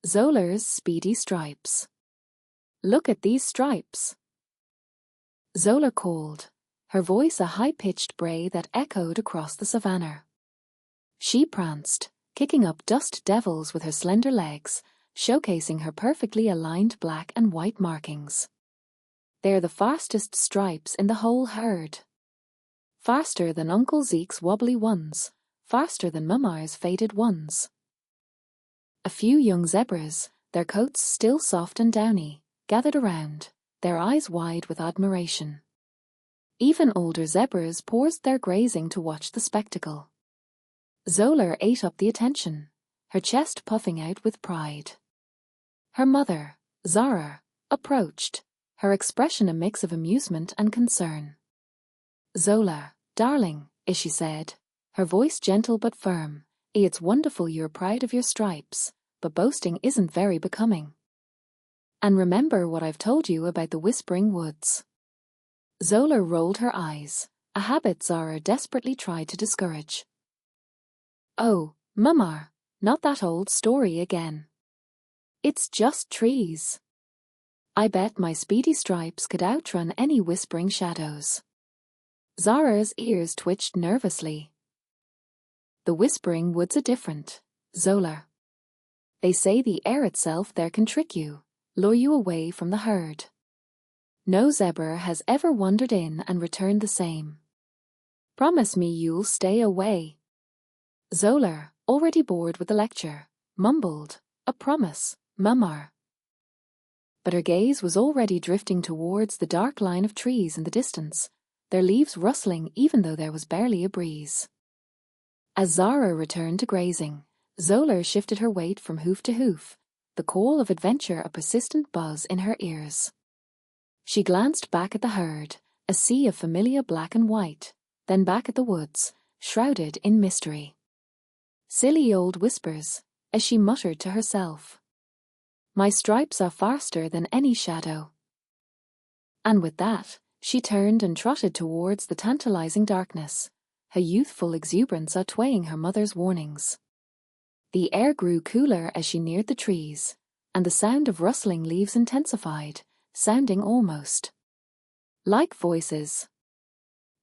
Zolar's speedy stripes. Look at these stripes. Zola called, her voice a high-pitched bray that echoed across the savannah. She pranced, kicking up dust devils with her slender legs, showcasing her perfectly aligned black and white markings. They're the fastest stripes in the whole herd. Faster than Uncle Zeke's wobbly ones, faster than Mamar's faded ones. A few young zebras, their coats still soft and downy, gathered around, their eyes wide with admiration. Even older zebras paused their grazing to watch the spectacle. Zola ate up the attention, her chest puffing out with pride. Her mother, Zara, approached, her expression a mix of amusement and concern. "Zola, darling," she said, her voice gentle but firm, "it's wonderful you're proud of your stripes, but boasting isn't very becoming. And remember what I've told you about the Whispering Woods." Zola rolled her eyes, a habit Zara desperately tried to discourage. "Oh, Mamar, not that old story again. It's just trees. I bet my speedy stripes could outrun any whispering shadows." Zara's ears twitched nervously. "The Whispering Woods are different, Zola. They say the air itself there can trick you, lure you away from the herd. No zebra has ever wandered in and returned the same. Promise me you'll stay away." Zola, already bored with the lecture, mumbled, "A promise, Mamar." But her gaze was already drifting towards the dark line of trees in the distance, their leaves rustling even though there was barely a breeze. As Zara returned to grazing, Zola shifted her weight from hoof to hoof, the call of adventure a persistent buzz in her ears. She glanced back at the herd, a sea of familiar black and white, then back at the woods, shrouded in mystery. Silly old whispers, as she muttered to herself. My stripes are faster than any shadow. And with that, she turned and trotted towards the tantalizing darkness, her youthful exuberance outweighing her mother's warnings. The air grew cooler as she neared the trees, and the sound of rustling leaves intensified, sounding almost like voices.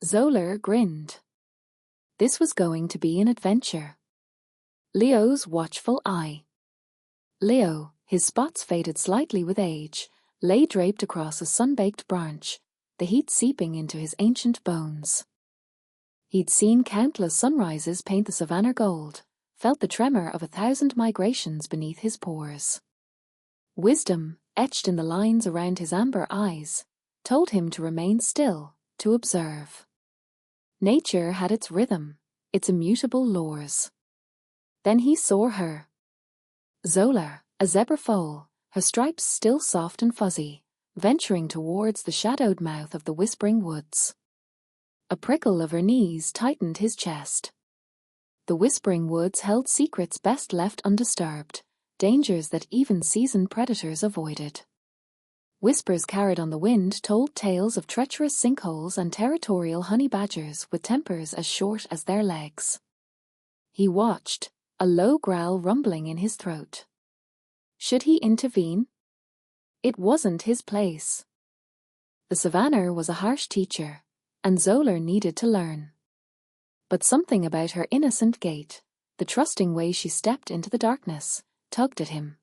Zola grinned. This was going to be an adventure. Leo's watchful eye. Leo, his spots faded slightly with age, lay draped across a sun-baked branch, the heat seeping into his ancient bones. He'd seen countless sunrises paint the savannah gold, felt the tremor of 1,000 migrations beneath his pores. Wisdom, etched in the lines around his amber eyes, told him to remain still, to observe. Nature had its rhythm, its immutable laws. Then he saw her. Zola, a zebra foal, her stripes still soft and fuzzy, venturing towards the shadowed mouth of the Whispering Woods. A prickle of her knees tightened his chest. The Whispering Woods held secrets best left undisturbed, dangers that even seasoned predators avoided. Whispers carried on the wind told tales of treacherous sinkholes and territorial honey badgers with tempers as short as their legs. He watched, a low growl rumbling in his throat. Should he intervene? It wasn't his place. The savannah was a harsh teacher, and Zola needed to learn. But something about her innocent gait, the trusting way she stepped into the darkness, tugged at him.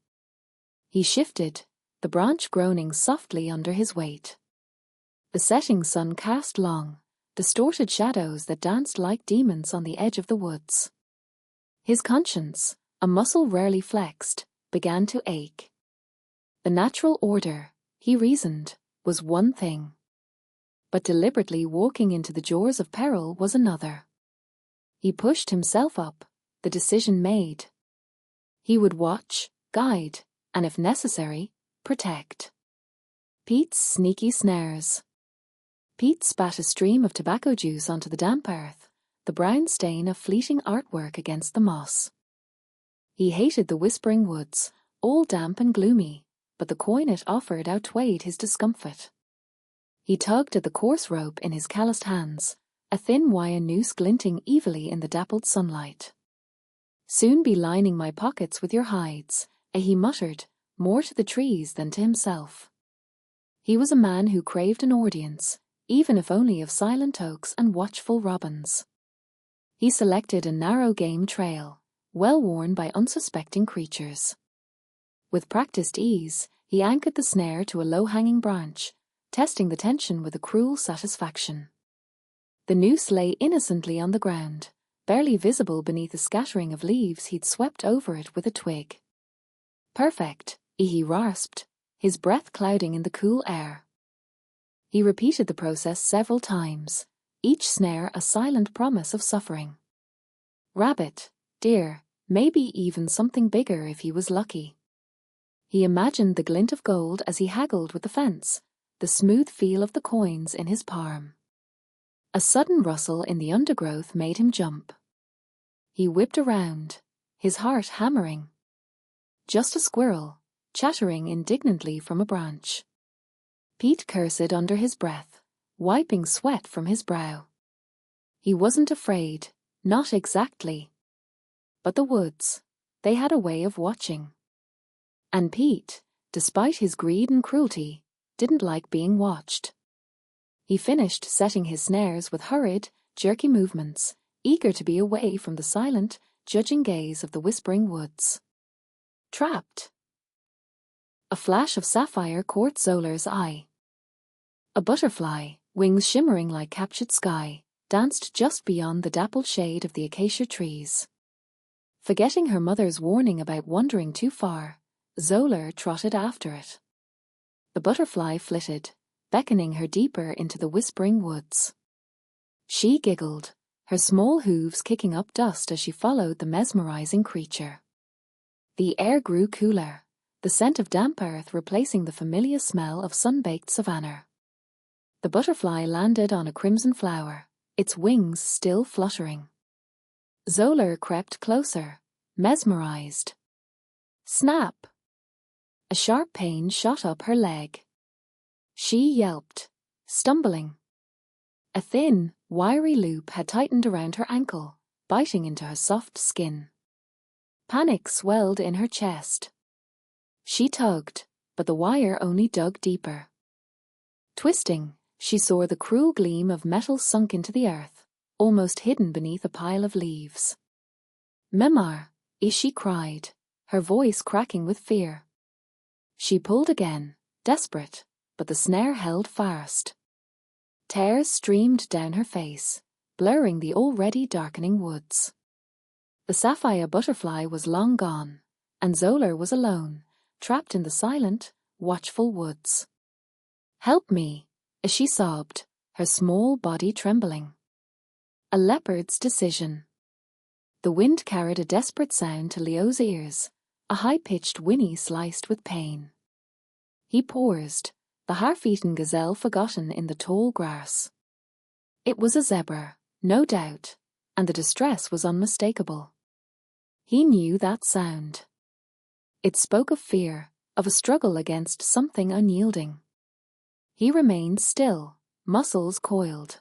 He shifted, the branch groaning softly under his weight. The setting sun cast long, distorted shadows that danced like demons on the edge of the woods. His conscience, a muscle rarely flexed, began to ache. The natural order, he reasoned, was one thing. But deliberately walking into the jaws of peril was another. He pushed himself up, the decision made. He would watch, guide, and if necessary, protect. Pete's sneaky snares. Pete spat a stream of tobacco juice onto the damp earth, the brown stain of fleeting artwork against the moss. He hated the Whispering Woods, all damp and gloomy, but the coin it offered outweighed his discomfort. He tugged at the coarse rope in his calloused hands, a thin wire noose glinting evilly in the dappled sunlight. Soon be lining my pockets with your hides, he muttered, more to the trees than to himself. He was a man who craved an audience, even if only of silent oaks and watchful robins. He selected a narrow game trail, well worn by unsuspecting creatures. With practiced ease, he anchored the snare to a low-hanging branch, testing the tension with a cruel satisfaction. The noose lay innocently on the ground, barely visible beneath a scattering of leaves he'd swept over it with a twig. Perfect, he rasped, his breath clouding in the cool air. He repeated the process several times, each snare a silent promise of suffering. Rabbit, deer, maybe even something bigger if he was lucky. He imagined the glint of gold as he haggled with the fence, the smooth feel of the coins in his palm. A sudden rustle in the undergrowth made him jump. He whipped around, his heart hammering. Just a squirrel, chattering indignantly from a branch. Pete cursed under his breath, wiping sweat from his brow. He wasn't afraid, not exactly. But the woods, they had a way of watching. And Pete, despite his greed and cruelty, didn't like being watched. He finished setting his snares with hurried, jerky movements, eager to be away from the silent, judging gaze of the whispering woods. Trapped. A flash of sapphire caught Zolar's eye. A butterfly, wings shimmering like captured sky, danced just beyond the dappled shade of the acacia trees. Forgetting her mother's warning about wandering too far, Zolar trotted after it. The butterfly flitted, beckoning her deeper into the whispering woods. She giggled, her small hooves kicking up dust as she followed the mesmerizing creature. The air grew cooler, the scent of damp earth replacing the familiar smell of sun-baked savanna. The butterfly landed on a crimson flower, its wings still fluttering. Zolar crept closer, mesmerized. Snap! A sharp pain shot up her leg. She yelped, stumbling. A thin, wiry loop had tightened around her ankle, biting into her soft skin. Panic swelled in her chest. She tugged, but the wire only dug deeper. Twisting, she saw the cruel gleam of metal sunk into the earth, almost hidden beneath a pile of leaves. Memar, she cried, her voice cracking with fear. She pulled again, desperate, but the snare held fast. Tears streamed down her face, blurring the already darkening woods. The sapphire butterfly was long gone, and Zolar was alone, trapped in the silent, watchful woods. Help me, she sobbed, her small body trembling. A leopard's decision. The wind carried a desperate sound to Leo's ears, a high-pitched whinny sliced with pain. He paused, the half-eaten gazelle forgotten in the tall grass. It was a zebra, no doubt, and the distress was unmistakable. He knew that sound. It spoke of fear, of a struggle against something unyielding. He remained still, muscles coiled.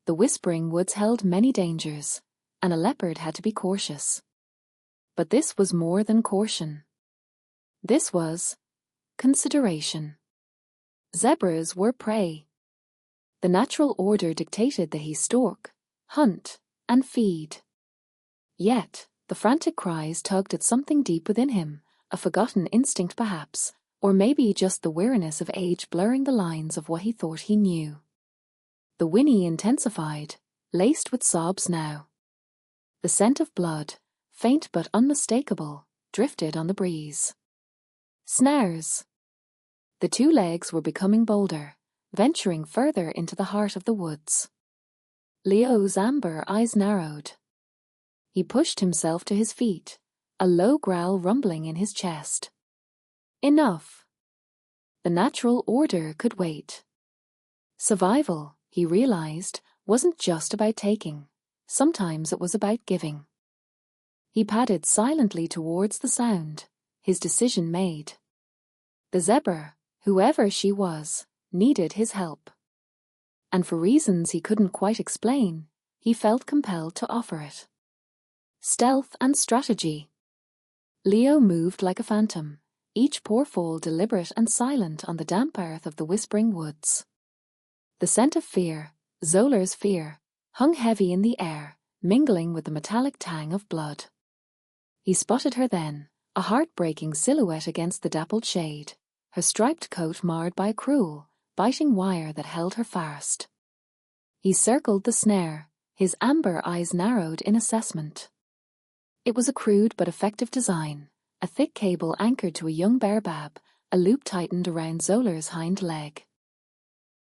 The whispering woods held many dangers, and a leopard had to be cautious. But this was more than caution. This was consideration. Zebras were prey. The natural order dictated that he stalk, hunt, and feed. Yet, the frantic cries tugged at something deep within him, a forgotten instinct perhaps, or maybe just the weariness of age blurring the lines of what he thought he knew. The whinny intensified, laced with sobs now. The scent of blood, faint but unmistakable, drifted on the breeze. Snares. The two legs were becoming bolder, venturing further into the heart of the woods. Leo's amber eyes narrowed. He pushed himself to his feet, a low growl rumbling in his chest. Enough. The natural order could wait. Survival, he realized, wasn't just about taking. Sometimes it was about giving. He padded silently towards the sound, his decision made. The zebra, whoever she was, needed his help. And for reasons he couldn't quite explain, he felt compelled to offer it. Stealth and strategy. Leo moved like a phantom, each paw deliberate and silent on the damp earth of the whispering woods. The scent of fear, Zolar's fear, hung heavy in the air, mingling with the metallic tang of blood. He spotted her then, a heartbreaking silhouette against the dappled shade, her striped coat marred by a cruel, biting wire that held her fast. He circled the snare, his amber eyes narrowed in assessment. It was a crude but effective design, a thick cable anchored to a young baobab, a loop tightened around Zolar's hind leg.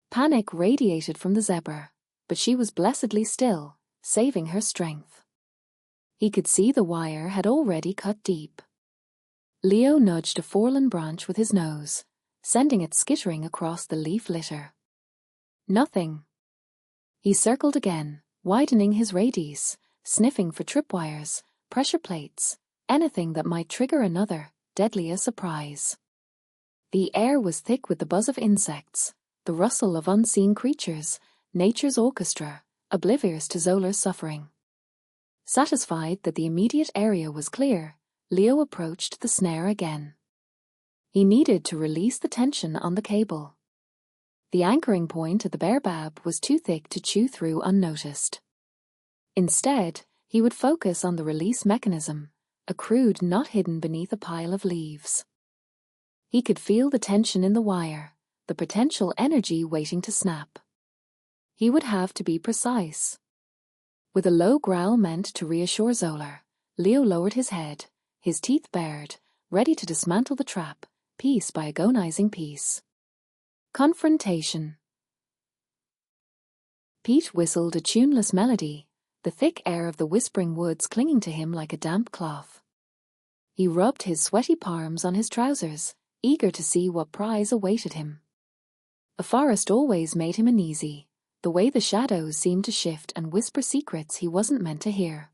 Panic radiated from the zebra, but she was blessedly still, saving her strength. He could see the wire had already cut deep. Leo nudged a fallen branch with his nose, sending it skittering across the leaf litter. Nothing. He circled again, widening his radius, sniffing for tripwires, pressure plates, anything that might trigger another, deadlier surprise. The air was thick with the buzz of insects, the rustle of unseen creatures, nature's orchestra, oblivious to Zolar's suffering. Satisfied that the immediate area was clear, Leo approached the snare again. He needed to release the tension on the cable. The anchoring point at the baobab was too thick to chew through unnoticed. Instead, he would focus on the release mechanism, a crude knot hidden beneath a pile of leaves. He could feel the tension in the wire, the potential energy waiting to snap. He would have to be precise. With a low growl meant to reassure Zolar, Leo lowered his head, his teeth bared, ready to dismantle the trap, piece by agonizing piece. Confrontation. Pete whistled a tuneless melody, the thick air of the whispering woods clinging to him like a damp cloth. He rubbed his sweaty palms on his trousers, eager to see what prize awaited him. The forest always made him uneasy, the way the shadows seemed to shift and whisper secrets he wasn't meant to hear.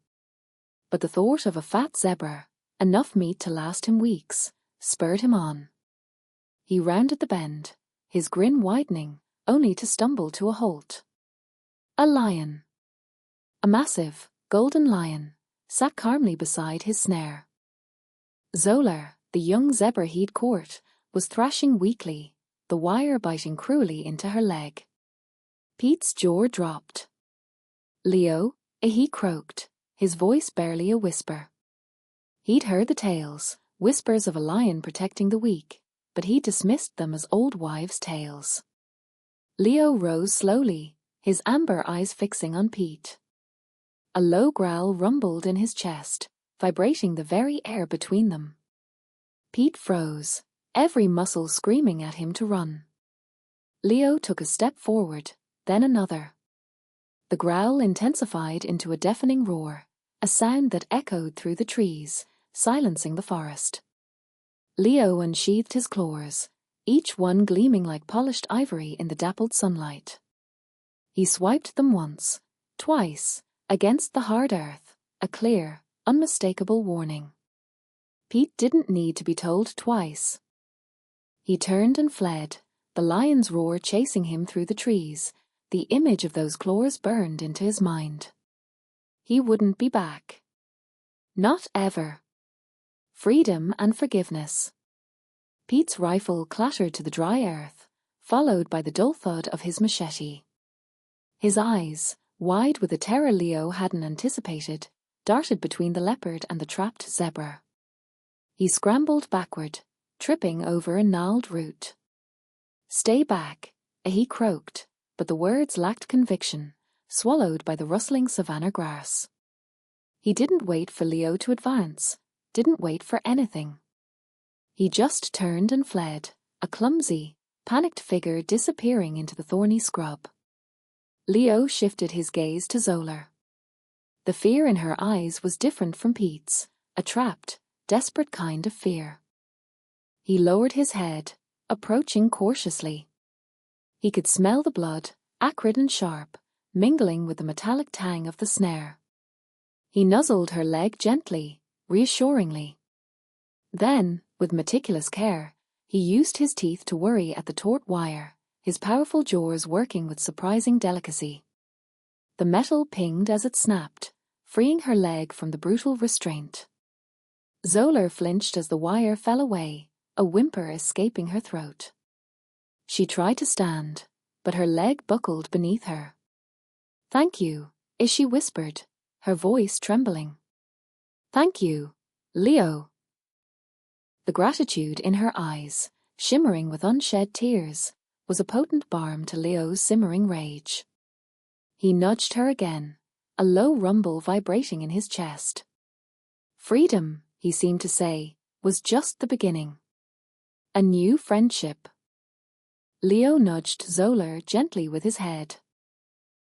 But the thought of a fat zebra, enough meat to last him weeks, spurred him on. He rounded the bend, his grin widening, only to stumble to a halt. A lion. A massive, golden lion, sat calmly beside his snare. Zolar, the young zebra he'd caught, was thrashing weakly, the wire biting cruelly into her leg. Pete's jaw dropped. Leo, he croaked, his voice barely a whisper. He'd heard the tales, whispers of a lion protecting the weak, but he dismissed them as old wives' tales. Leo rose slowly, his amber eyes fixing on Pete. A low growl rumbled in his chest, vibrating the very air between them. Pete froze, every muscle screaming at him to run. Leo took a step forward, then another. The growl intensified into a deafening roar, a sound that echoed through the trees, silencing the forest. Leo unsheathed his claws, each one gleaming like polished ivory in the dappled sunlight. He swiped them once, twice, against the hard earth, a clear, unmistakable warning. Pete didn't need to be told twice. He turned and fled, the lion's roar chasing him through the trees, the image of those claws burned into his mind. He wouldn't be back. Not ever. Freedom and forgiveness. Pete's rifle clattered to the dry earth, followed by the dull thud of his machete. His eyes, wide with a terror Leo hadn't anticipated, darted between the leopard and the trapped zebra. He scrambled backward, tripping over a gnarled root. "Stay back," he croaked, but the words lacked conviction, swallowed by the rustling savanna grass. He didn't wait for Leo to advance, didn't wait for anything. He just turned and fled, a clumsy, panicked figure disappearing into the thorny scrub. Leo shifted his gaze to Zolar. The fear in her eyes was different from Pete's, a trapped, desperate kind of fear. He lowered his head, approaching cautiously. He could smell the blood, acrid and sharp, mingling with the metallic tang of the snare. He nuzzled her leg gently, reassuringly. Then, with meticulous care, he used his teeth to worry at the taut wire, his powerful jaws working with surprising delicacy. The metal pinged as it snapped, freeing her leg from the brutal restraint. Zola flinched as the wire fell away, a whimper escaping her throat. She tried to stand, but her leg buckled beneath her. "Thank you," she whispered, her voice trembling. "Thank you, Leo." The gratitude in her eyes, shimmering with unshed tears, was a potent balm to Leo's simmering rage. He nudged her again, a low rumble vibrating in his chest. Freedom, he seemed to say, was just the beginning. A new friendship. Leo nudged Zola gently with his head.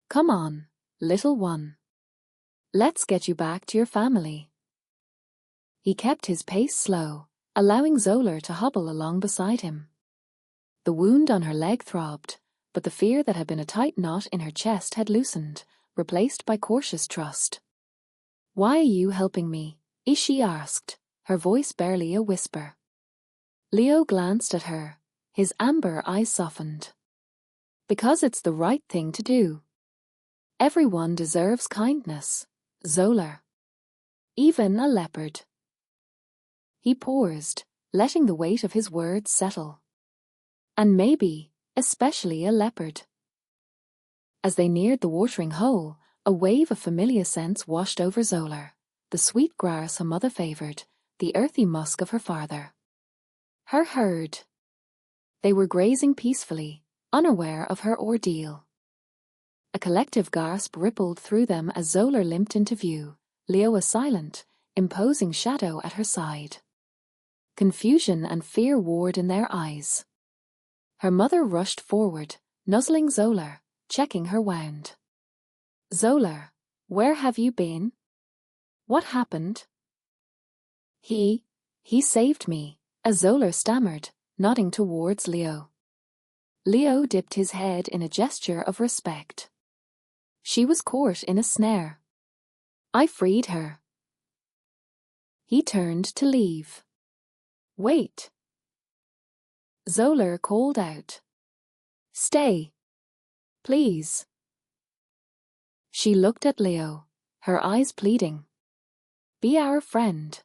"Come on, little one. Let's get you back to your family." He kept his pace slow, allowing Zola to hobble along beside him. The wound on her leg throbbed, but the fear that had been a tight knot in her chest had loosened, replaced by cautious trust. "Why are you helping me?" she asked, her voice barely a whisper. Leo glanced at her, his amber eyes softened. "Because it's the right thing to do. Everyone deserves kindness, Zola. Even a leopard." He paused, letting the weight of his words settle. "And maybe, especially a leopard." As they neared the watering hole, a wave of familiar scents washed over Zola, the sweet grass her mother favored, the earthy musk of her father. Her herd. They were grazing peacefully, unaware of her ordeal. A collective gasp rippled through them as Zola limped into view, Leo a silent, imposing shadow at her side. Confusion and fear warred in their eyes. Her mother rushed forward, nuzzling Zola, checking her wound. "Zola, where have you been? What happened?" He saved me," as Zola stammered, nodding towards Leo. Leo dipped his head in a gesture of respect. "She was caught in a snare. I freed her." He turned to leave. "Wait." Zola called out. "Stay. Please." She looked at Leo, her eyes pleading. "Be our friend."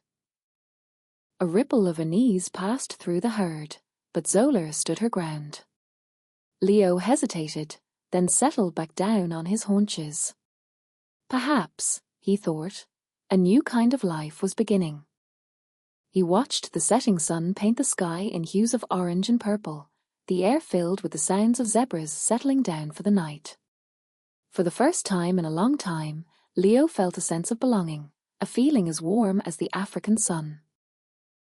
A ripple of unease passed through the herd, but Zola stood her ground. Leo hesitated, then settled back down on his haunches. Perhaps, he thought, a new kind of life was beginning. He watched the setting sun paint the sky in hues of orange and purple, the air filled with the sounds of zebras settling down for the night. For the first time in a long time, Leo felt a sense of belonging, a feeling as warm as the African sun.